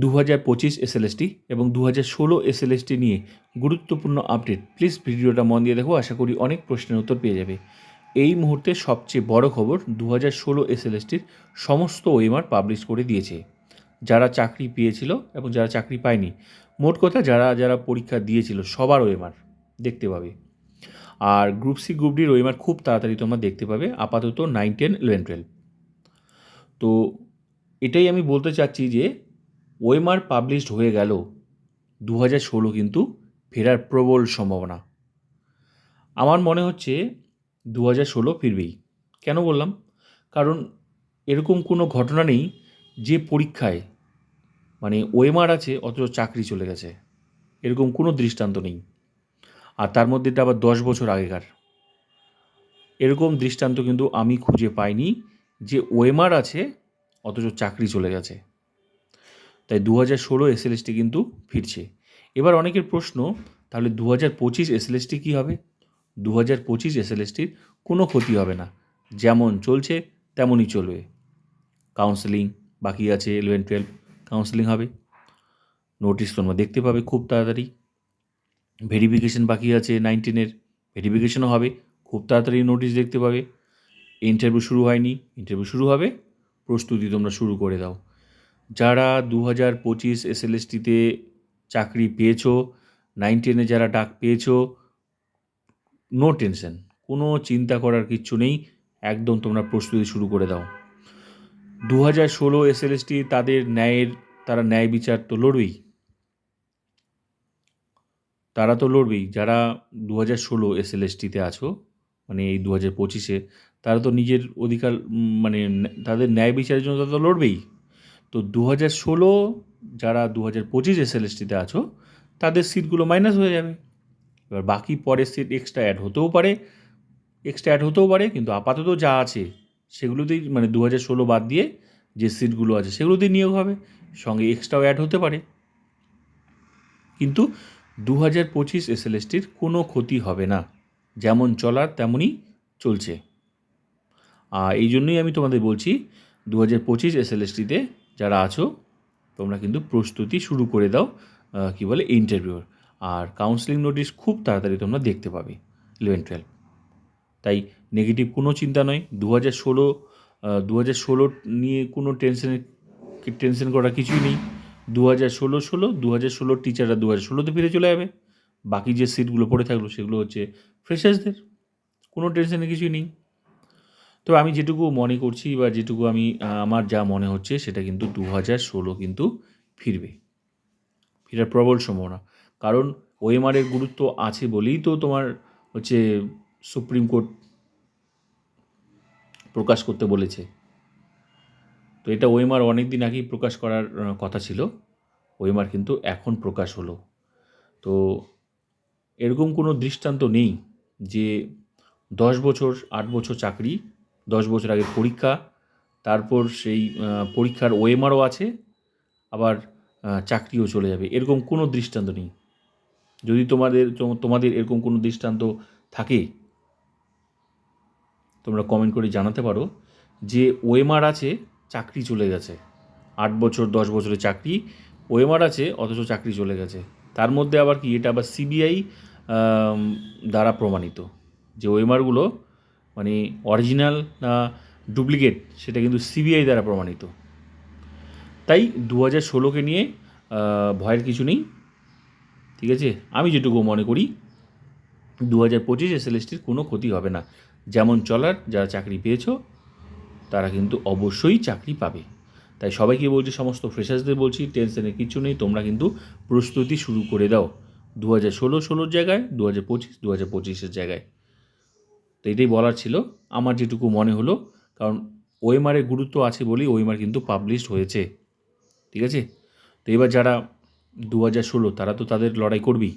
2025 SLST এবং 2016 SLST নিয়ে গুরুত্বপূর্ণ আপডেট। প্লিজ ভিডিওটা মন দিয়ে দেখো, আশা করি অনেক প্রশ্নের উত্তর পেয়ে যাবে। এই মুহূর্তে সবচেয়ে বড় খবর, 2016 এসএলএসটির সমস্ত ওএমআর পাবলিশ করে দিয়েছে। যারা চাকরি পেয়েছিল এবং যারা চাকরি পায়নি, মোট কথা যারা যারা পরীক্ষা দিয়েছিল সবার ওএমআর দেখতে পাবে। আর গ্রুপ সি গ্রুপ ডির ওএমআর খুব তাড়াতাড়ি তোমরা দেখতে পাবে, আপাতত 9, 10, 11, 12। তো এটাই আমি বলতে চাচ্ছি যে ওএমআর পাবলিশড হয়ে গেল, 2016 কিন্তু ফেরার প্রবল সম্ভাবনা। আমার মনে হচ্ছে 2016 ফিরবেই। কেন বললাম? কারণ এরকম কোনো ঘটনা নেই যে পরীক্ষায় মানে ওএমআর আছে অথচ চাকরি চলে গেছে, এরকম কোনো দৃষ্টান্ত নেই। আর তার মধ্যে এটা আবার 10 বছর আগেকার। এরকম দৃষ্টান্ত কিন্তু আমি খুঁজে পাইনি যে ওএমআর আছে অথচ চাকরি চলে গেছে। তাই 2016 এসএলএসটি কিন্তু ফিরছে। এবার অনেকের প্রশ্ন, তাহলে 2025 এসএলএসটি কী হবে? 2025 এসএলএসটির কোনো ক্ষতি হবে না, যেমন চলছে তেমনই চলবে। কাউন্সেলিং বাকি আছে, 11, 12 কাউন্সেলিং হবে, নোটিশ তোমরা দেখতে পাবে খুব তাড়াতাড়ি। ভেরিফিকেশন বাকি আছে 9, 10-এর, ভেরিফিকেশনও হবে, খুব তাড়াতাড়ি নোটিশ দেখতে পাবে। ইন্টারভিউ শুরু হয়নি, ইন্টারভিউ শুরু হবে, প্রস্তুতি তোমরা শুরু করে দাও। যারা 2025 এসএলএসটিতে চাকরি পেয়েছো, 9, 10-এ যারা ডাক পেয়েছো, নো টেনশন, কোনো চিন্তা করার কিচ্ছু নেই, একদম তোমরা প্রস্তুতি শুরু করে দাও। 2016 এসএলএসটি তারা ন্যায় বিচার তো লড়বেই, তারা তো লড়বেই। যারা 2016 এসএলএসটিতে আছো, মানে এই 2025-এ, তারা তো নিজের অধিকার মানে তাদের ন্যায় বিচারের জন্য তারা তো লড়বেই। তো 2016 যারা 2025 এসএলএসটিতে আছো, তাদের সিটগুলো মাইনাস হয়ে যাবে। এবার বাকি পরের সিট এক্সট্রা অ্যাড হতেও পারে, কিন্তু আপাতত যা আছে সেগুলোতেই, মানে 2016 বাদ দিয়ে যে সিটগুলো আছে সেগুলোতেই নিয়োগ হবে, সঙ্গে এক্সট্রাও অ্যাড হতে পারে। কিন্তু 2025 এসএলএসটির কোনো ক্ষতি হবে না, যেমন চলার তেমনই চলছে। আর এই জন্যই আমি তোমাদের বলছি, 2025 এসএলএসটিতে যারা আছো তোমরা কিন্তু প্রস্তুতি শুরু করে দাও, ইন্টারভিউর। আর কাউন্সেলিং নোটিশ খুব তাড়াতাড়ি তোমরা দেখতে পাবে, 11, 12। তাই নেগেটিভ কোনো চিন্তা নয়। 2016 নিয়ে কোনো টেনশন করার কিছুই নেই। 2016 টিচাররা 2016-তে ফিরে চলে যাবে। বাকি যে সিটগুলো পড়ে থাকলো সেগুলো হচ্ছে ফ্রেশার্সদের, কোনো টেনশনের কিছুই নেই। তো আমি যেটুকু মনে করছি বা যেটুকু আমার যা মনে হচ্ছে সেটা কিন্তু 2016 কিন্তু ফেরার প্রবল সম্ভাবনা। কারণ ওএমআরের গুরুত্ব আছে বলেই তো তোমার হচ্ছে সুপ্রিম কোর্ট প্রকাশ করতে বলেছে। তো এটা ওএমআর অনেক দিন আগেই প্রকাশ করার কথা ছিল, ওএমআর কিন্তু এখন প্রকাশ হলো। তো এরকম কোনো দৃষ্টান্ত নেই যে 10 বছর 8 বছর চাকরি, 10 বছর আগের পরীক্ষা, তারপর সেই পরীক্ষার ওএমআরও আছে, আবার চাকরিও চলে যাবে, এরকম কোনো দৃষ্টান্ত নেই। যদি তোমাদের এরকম কোনো দৃষ্টান্ত থাকে, তোমরা কমেন্ট করে জানাতে পারো যে ওএমআর আছে, চাকরি চলে গেছে, 8 বছর 10 বছরের চাকরি, ওএমআর আছে অথচ চাকরি চলে গেছে। তার মধ্যে আবার কি, এটা আবার সিবিআই দ্বারা প্রমাণিত যে ওএমআরগুলো মানে অরিজিনাল না ডুপ্লিকেট, সেটা কিন্তু সিবিআই দ্বারা প্রমাণিত। তাই 2016-কে নিয়ে ভয়ের কিছু নেই, ঠিক আছে? আমি যেটুকু মনে করি 2025 এসএলএসটির কোনো ক্ষতি হবে না, যেমন চলার, যারা চাকরি পেয়েছো তারা কিন্তু অবশ্যই চাকরি পাবে। তাই সবাইকে বলছি, সমস্ত ফ্রেশার্সদের বলছি, টেনশনের কিছু নেই, তোমরা কিন্তু প্রস্তুতি শুরু করে দাও 2016-16 জায়গায়, 2025-2025-এর জায়গায়। তো এটাই বলার ছিল, আমার যেটুকু মনে হলো। কারণ ওএমআরের গুরুত্ব আছে বলেই ওএমআর কিন্তু পাবলিশড হয়েছে, ঠিক আছে? তো এবার যারা 2016, তারা তো তাদের লড়াই করবেই।